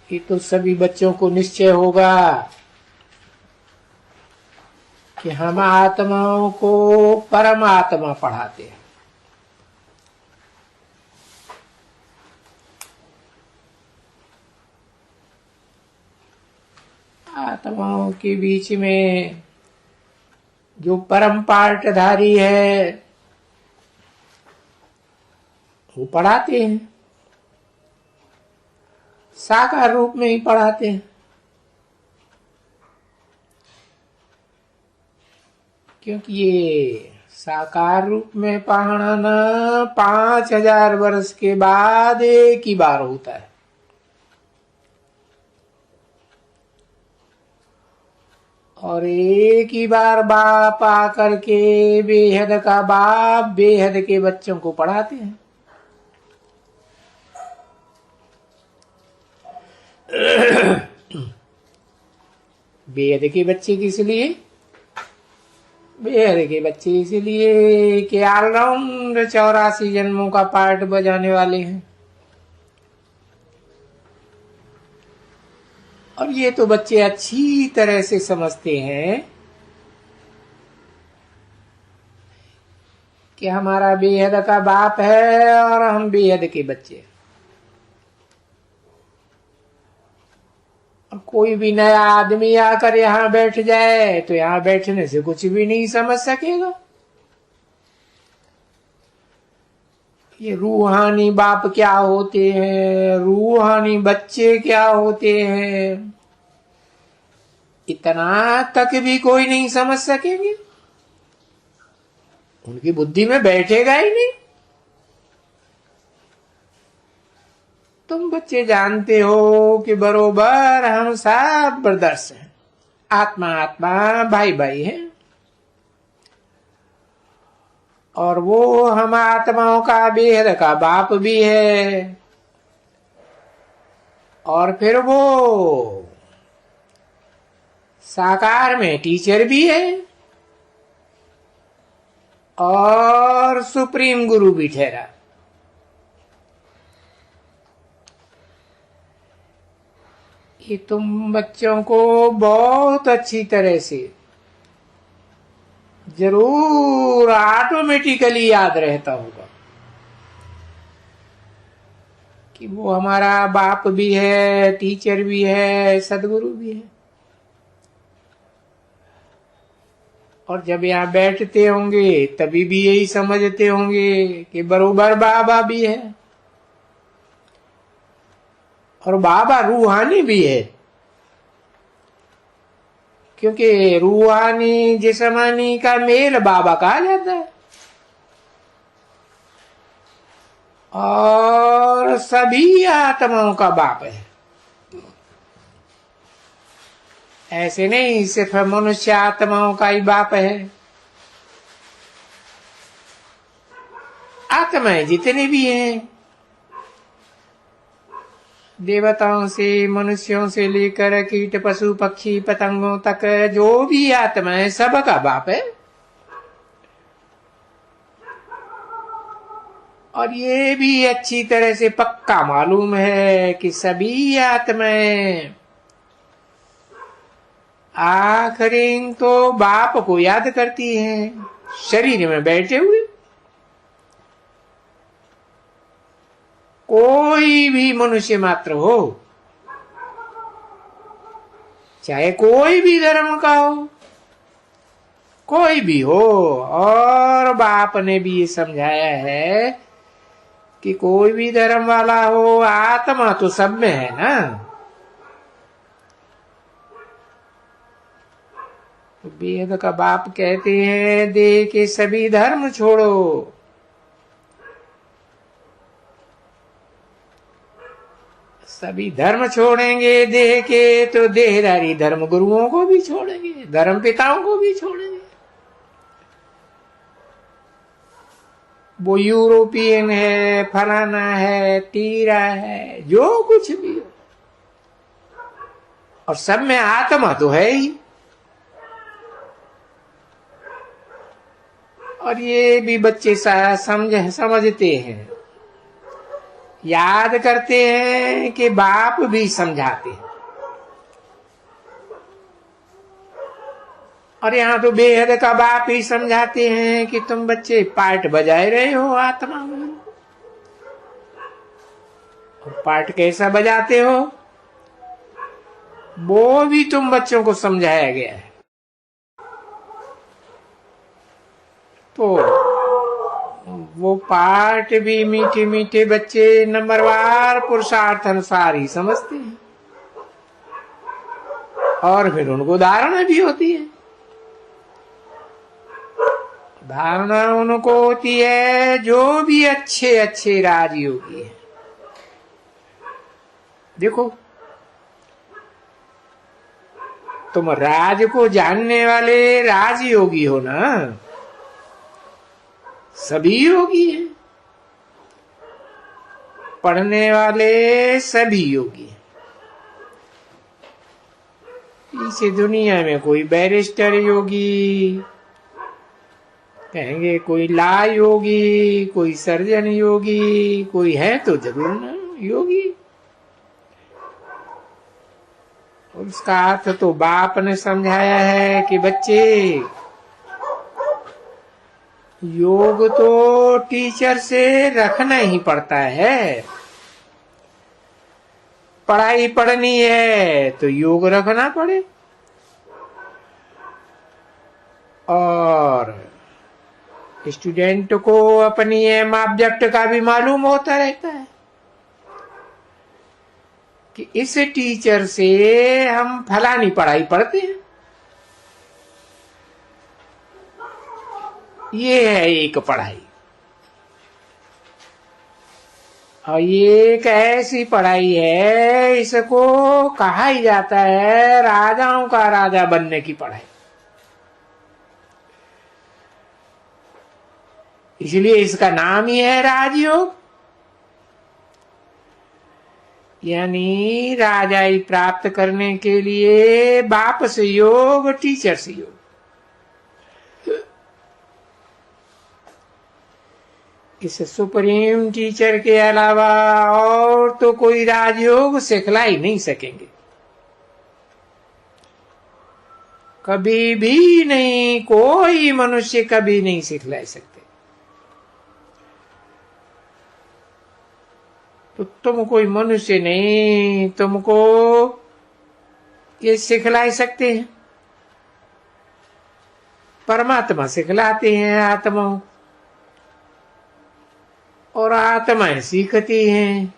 ये तो सभी बच्चों को निश्चय होगा कि हम आत्माओं को परमात्मा पढ़ाते हैं। आत्माओं के बीच में जो परम पाठधारी है वो पढ़ाते हैं, साकार रूप में ही पढ़ाते हैं। क्योंकि ये साकार रूप में पढ़ाना 5000 वर्ष के बाद एक ही बार होता है। और एक ही बार बाप आकर के बेहद का बाप बेहद के बच्चों को पढ़ाते हैं। बेहद के बच्चे किस लिए? बेहद के बच्चे इसलिए कि ऑलराउंड 84 जन्मों का पार्ट बजाने वाले हैं। और ये तो बच्चे अच्छी तरह से समझते हैं कि हमारा बेहद का बाप है और हम बेहद के बच्चे। और कोई भी नया आदमी आकर यहाँ बैठ जाए तो यहाँ बैठने से कुछ भी नहीं समझ सकेगा। ये रूहानी बाप क्या होते हैं, रूहानी बच्चे क्या होते हैं, इतना तक भी कोई नहीं समझ सकेंगे। उनकी बुद्धि में बैठेगा ही नहीं। तुम बच्चे जानते हो कि बरोबर हम सब ब्रदर्स हैं, आत्मा आत्मा भाई भाई हैं। और वो हम आत्माओं का बेहद का बाप भी है। और फिर वो साकार में टीचर भी है और सुप्रीम गुरु भी ठहरा। ये तुम बच्चों को बहुत अच्छी तरह से जरूर ऑटोमेटिकली याद रहता होगा कि वो हमारा बाप भी है, टीचर भी है, सदगुरु भी है। और जब यहाँ बैठते होंगे तभी भी यही समझते होंगे कि बरोबर बाबा भी है और बाबा रूहानी भी है। क्योंकि रूहानी जिस्मानी का मेल बाबा कहा जाता है। और सभी आत्माओं का बाप है। ऐसे नहीं सिर्फ मनुष्य आत्माओं का ही बाप है। आत्माएं जितने भी हैं, देवताओं से मनुष्यों से लेकर कीट पशु पक्षी पतंगों तक जो भी आत्मा है सबका बाप है। और ये भी अच्छी तरह से पक्का मालूम है कि सभी आत्माएं आखिरी तो बाप को याद करती हैं शरीर में बैठे हुए। कोई भी मनुष्य मात्र हो, चाहे कोई भी धर्म का हो, कोई भी हो। और बाप ने भी ये समझाया है कि कोई भी धर्म वाला हो, आत्मा तो सब में है ना। तो वेद का बाप कहते हैं देह के सभी धर्म छोड़ो। सभी धर्म छोड़ेंगे देह के तो देहधारी धर्म गुरुओं को भी छोड़ेंगे, धर्म पिताओं को भी छोड़ेंगे। वो यूरोपियन है, फलाना है, तीरा है, जो कुछ भी हो, और सब में आत्मा तो है ही। और ये भी बच्चे समझते हैं। याद करते हैं कि बाप भी समझाते हैं। और यहाँ तो बेहद का बाप ही समझाते हैं कि तुम बच्चे पार्ट बजाए रहे हो आत्मा में। और पार्ट कैसा बजाते हो वो भी तुम बच्चों को समझाया गया है। तो वो पार्ट भी मीठे मीठे बच्चे नंबरवार पुरुषार्थ अनुसार ही समझते हैं। और फिर उनको धारणा भी होती है। धारणा उनको होती है जो भी अच्छे अच्छे राजयोगी है। देखो तुम राज को जानने वाले राजयोगी हो ना, सभी योगी हैं। पढ़ने वाले सभी योगी हैं। इस दुनिया में कोई बैरिस्टर योगी कहेंगे, कोई ला योगी, कोई सर्जन योगी, कोई है तो जरूर ना योगी। उसका अर्थ तो बाप ने समझाया है कि बच्चे योग तो टीचर से रखना ही पड़ता है। पढ़ाई पढ़नी है तो योग रखना पड़े। और स्टूडेंट को अपनी एम ऑब्जेक्ट का भी मालूम होता रहता है कि इस टीचर से हम फलानी पढ़ाई पढ़ते हैं। ये है एक पढ़ाई। और ये एक ऐसी पढ़ाई है, इसको कहा ही जाता है राजाओं का राजा बनने की पढ़ाई। इसलिए इसका नाम ही है राजयोग। यानी राजाई प्राप्त करने के लिए बाप से योग, टीचर से योग। इस सुप्रीम टीचर के अलावा और तो कोई राजयोग सिखला ही नहीं सकेंगे, कभी भी नहीं। कोई मनुष्य कभी नहीं सिखला सकते। तो तुम कोई मनुष्य नहीं, तुमको ये सिखला सकते हैं। परमात्मा सिखलाते हैं आत्माओं, और आत्माएं सीखती हैं।